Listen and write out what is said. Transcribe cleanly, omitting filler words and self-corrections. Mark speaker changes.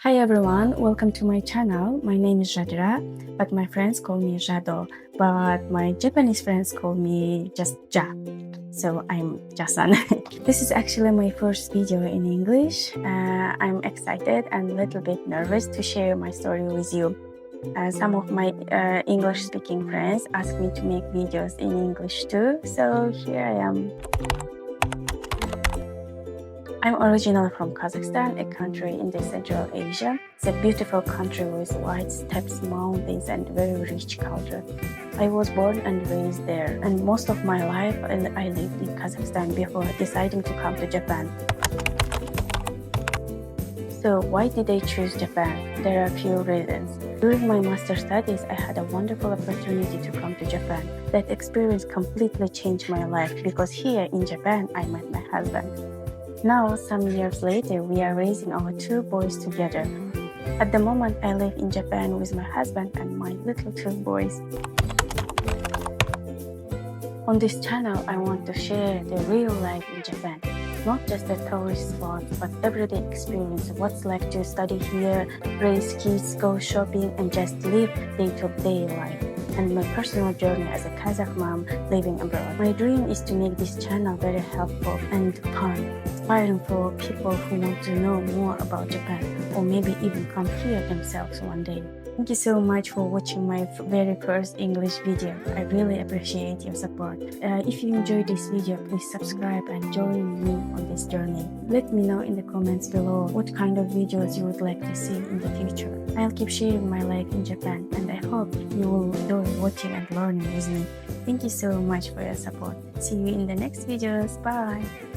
Speaker 1: Hi everyone, welcome to my channel. My name is Jadira, but my friends call me Jado, but my Japanese friends call me just Ja. So I'm Jasan. This is actually my first video in English. I'm excited and a little bit nervous to share my story with you. Some of my English speaking friends asked me to make videos in English too, so here I am. I'm originally from Kazakhstan, a country in the Central Asia. It's a beautiful country with wide steppes, mountains, and very rich culture. I was born and raised there, and most of my life I lived in Kazakhstan before deciding to come to Japan. So why did I choose Japan? There are a few reasons. During my master studies, I had a wonderful opportunity to come to Japan. That experience completely changed my life because here in Japan, I met my husband. Now, some years later, we are raising our 2 boys together. At the moment, I live in Japan with my husband and my little 2 boys. On this channel, I want to share the real life in Japan. Not just the tourist spots, but everyday experience, what's like to study here, raise kids, go shopping, and just live day-to-day life. And my personal journey as a Kazakh mom living abroad. My dream is to make this channel very helpful and fun, inspiring for people who want to know more about Japan, or maybe even come here themselves one day. Thank you so much for watching my very first English video. I really appreciate your support. If you enjoyed this video, please subscribe and join me on this journey. Let me know in the comments below what kind of videos you would like to see in the future. I'll keep sharing my life in Japan, and I hope you will enjoy watching and learning with me. Thank you so much for your support. See you in the next videos. Bye!